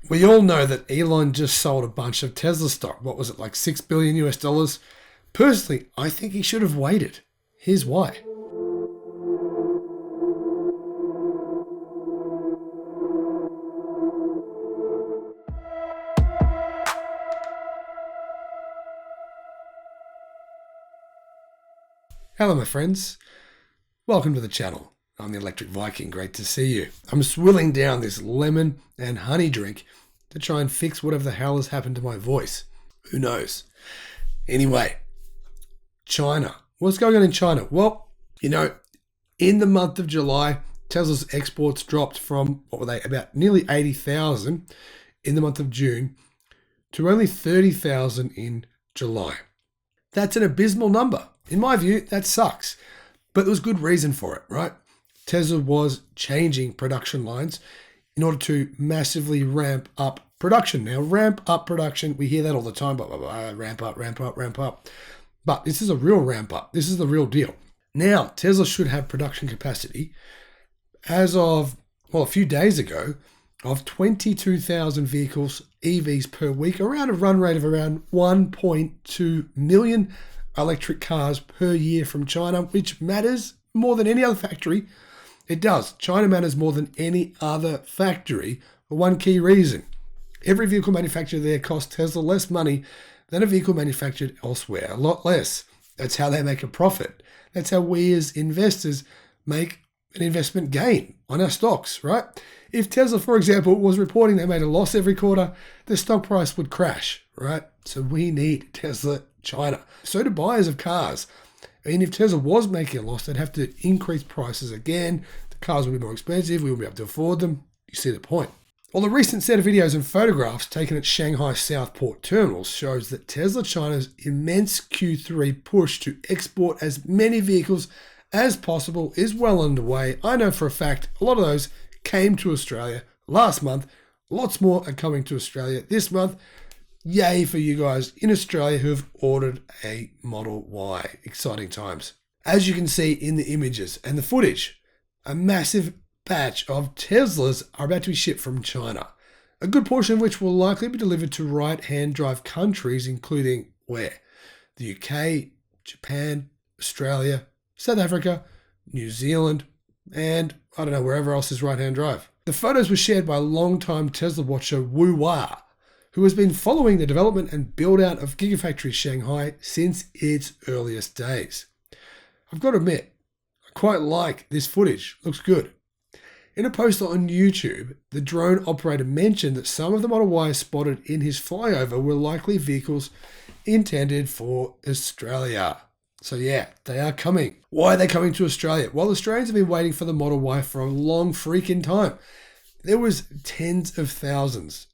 We all know that Elon just sold a bunch of Tesla stock. What was it, like $6 billion US dollars? Personally, I think he should have waited. Here's why. Hello, my friends. Welcome to the channel. I'm the Electric Viking. Great to see you. I'm swilling down this lemon and honey drink to try and fix whatever the hell has happened to my voice. Who knows? Anyway, China. What's going on in China? Well, in the month of July, Tesla's exports dropped from, about nearly 80,000 in the month of June to only 30,000 in July. That's an abysmal number. In my view, that sucks. But there was good reason for it, right? Tesla was changing production lines in order to massively ramp up production. Now, ramp up production, we hear that all the time, ramp up. But this is a real ramp up. This is the real deal. Now, Tesla should have production capacity as of, a few days ago, of 22,000 vehicles, EVs per week, around a run rate of around 1.2 million electric cars per year from China, which matters more than any other factory. It does. China matters more than any other factory for one key reason. Every vehicle manufactured there costs Tesla less money than a vehicle manufactured elsewhere, a lot less. That's how they make a profit. That's how we as investors make an investment gain on our stocks, right? If Tesla, for example, was reporting they made a loss every quarter, the stock price would crash, right? So we need Tesla China. So do buyers of cars. If Tesla was making a loss, they'd have to increase prices again. The cars would be more expensive. We wouldn't be able to afford them. You see the point. Well, the recent set of videos and photographs taken at Shanghai Southport terminals shows that Tesla China's immense Q3 push to export as many vehicles as possible is well underway. I know for a fact a lot of those came to Australia last month. Lots more are coming to Australia this month. Yay for you guys in Australia who have ordered a Model Y. Exciting times. As you can see in the images and the footage, a massive batch of Teslas are about to be shipped from China. A good portion of which will likely be delivered to right-hand drive countries, including where? The UK, Japan, Australia, South Africa, New Zealand, and wherever else is right-hand drive. The photos were shared by longtime Tesla watcher Wu Hua, who has been following the development and build-out of Gigafactory Shanghai since its earliest days. I've got to admit, I quite like this footage. Looks good. In a post on YouTube, the drone operator mentioned that some of the Model Y spotted in his flyover were likely vehicles intended for Australia. So yeah, they are coming. Why are they coming to Australia? Well, Australians have been waiting for the Model Y for a long freaking time. There was tens of thousands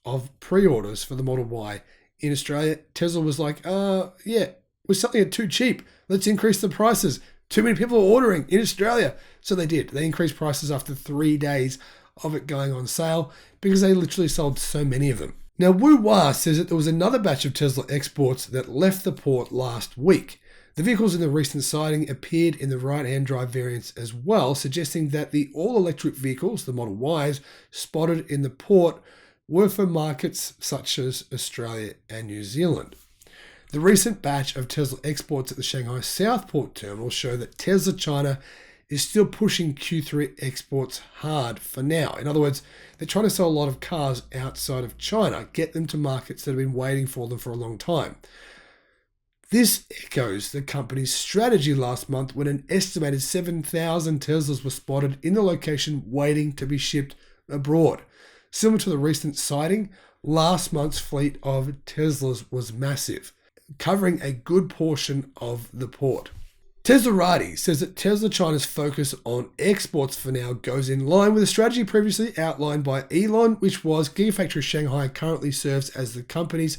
of pre-orders for the Model Y in Australia. Tesla was like, we're selling it too cheap. Let's increase the prices. Too many people are ordering in Australia. So they did. They increased prices after 3 days of it going on sale because they literally sold so many of them. Now, Wu Hua says that there was another batch of Tesla exports that left the port last week. The vehicles in the recent sighting appeared in the right-hand drive variants as well, suggesting that the all-electric vehicles, the Model Ys, spotted in the port were for markets such as Australia and New Zealand. The recent batch of Tesla exports at the Shanghai Southport terminal show that Tesla China is still pushing Q3 exports hard for now. In other words, they're trying to sell a lot of cars outside of China, get them to markets that have been waiting for them for a long time. This echoes the company's strategy last month when an estimated 7,000 Teslas were spotted in the location waiting to be shipped abroad. Similar to the recent sighting, last month's fleet of Teslas was massive, covering a good portion of the port. Teslarati says that Tesla China's focus on exports for now goes in line with the strategy previously outlined by Elon, which was Gigafactory Shanghai currently serves as the company's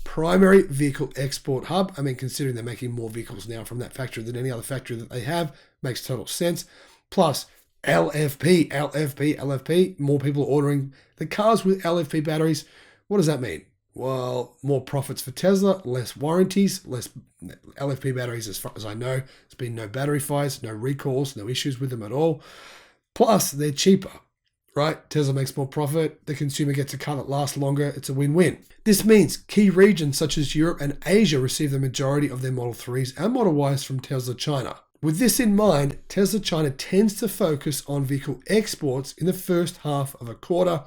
primary vehicle export hub. Considering they're making more vehicles now from that factory than any other factory that they have, makes total sense. Plus, LFP, more people ordering the cars with LFP batteries. What does that mean? Well, more profits for Tesla, less warranties, less LFP batteries as far as I know. There's been no battery fires, no recalls, no issues with them at all. Plus, they're cheaper, right? Tesla makes more profit. The consumer gets a car that lasts longer. It's a win-win. This means key regions such as Europe and Asia receive the majority of their Model 3s and Model Ys from Tesla China. With this in mind, Tesla China tends to focus on vehicle exports in the first half of a quarter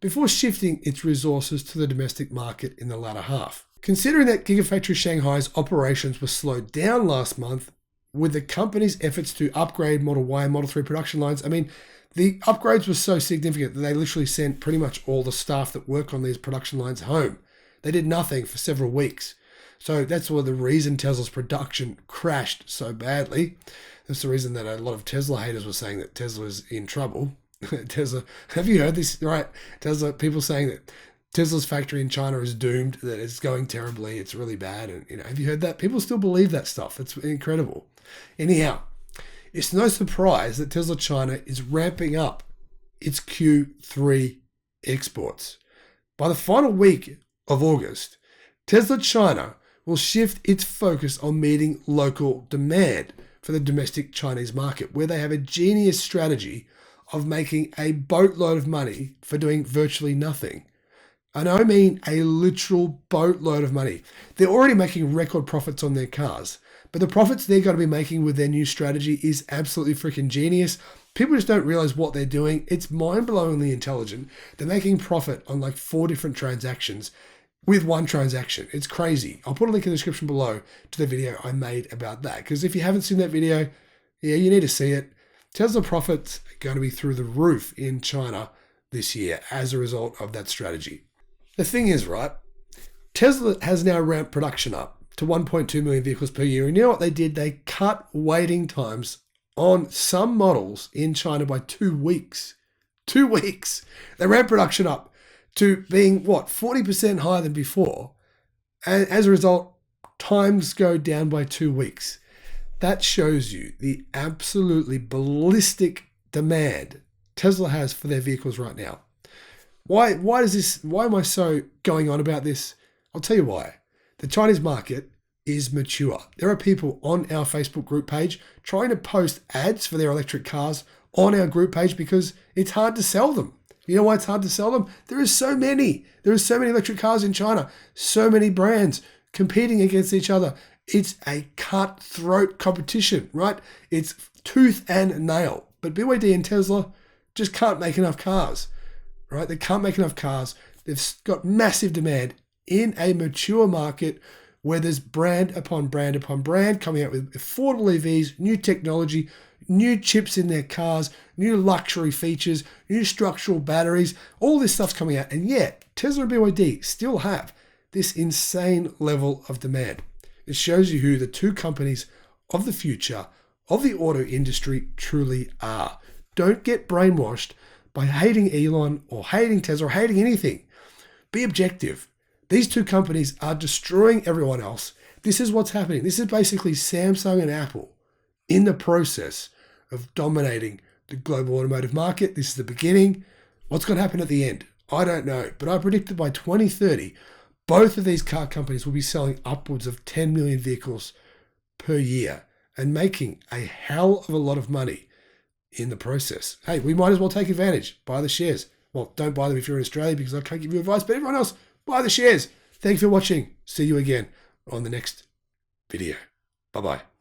before shifting its resources to the domestic market in the latter half. Considering that Gigafactory Shanghai's operations were slowed down last month with the company's efforts to upgrade Model Y and Model 3 production lines, the upgrades were so significant that they literally sent pretty much all the staff that work on these production lines home. They did nothing for several weeks. So that's the reason Tesla's production crashed so badly. That's the reason that a lot of Tesla haters were saying that Tesla is in trouble. Tesla, have you heard this? Right, Tesla, people saying that Tesla's factory in China is doomed, that it's going terribly, it's really bad. And have you heard that? People still believe that stuff. It's incredible. Anyhow, it's no surprise that Tesla China is ramping up its Q3 exports. By the final week of August, Tesla China will shift its focus on meeting local demand for the domestic Chinese market, where they have a genius strategy of making a boatload of money for doing virtually nothing. And I mean a literal boatload of money. They're already making record profits on their cars, but the profits they're going to be making with their new strategy is absolutely freaking genius. People just don't realize what they're doing. It's mind-blowingly intelligent. They're making profit on like 4 different transactions with one transaction. It's crazy. I'll put a link in the description below to the video I made about that, because if you haven't seen that video, yeah, you need to see it. Tesla profits are going to be through the roof in China this year as a result of that strategy. The thing is, right, Tesla has now ramped production up to 1.2 million vehicles per year. And you know what they did? They cut waiting times on some models in China by 2 weeks. 2 weeks. They ramped production up to being, 40% higher than before. And as a result, times go down by 2 weeks. That shows you the absolutely ballistic demand Tesla has for their vehicles right now. Why am I so going on about this? I'll tell you why. The Chinese market is mature. There are people on our Facebook group page trying to post ads for their electric cars on our group page because it's hard to sell them. You know why it's hard to sell them? There are so many electric cars in China, so many brands competing against each other. It's a cutthroat competition, right? It's tooth and nail. But BYD and Tesla just can't make enough cars, right? They can't make enough cars. They've got massive demand in a mature market where there's brand upon brand upon brand coming out with affordable EVs, new technology, new chips in their cars, new luxury features, new structural batteries, all this stuff's coming out. And yet, Tesla and BYD still have this insane level of demand. It shows you who the two companies of the future of the auto industry truly are. Don't get brainwashed by hating Elon or hating Tesla or hating anything. Be objective. These two companies are destroying everyone else. This is what's happening. This is basically Samsung and Apple in the process of dominating the global automotive market. This is the beginning. What's going to happen at the end? I don't know. But I predict that by 2030, both of these car companies will be selling upwards of 10 million vehicles per year and making a hell of a lot of money in the process. Hey, we might as well take advantage. Buy the shares. Well, don't buy them if you're in Australia because I can't give you advice, but everyone else, buy the shares. Thank you for watching. See you again on the next video. Bye-bye.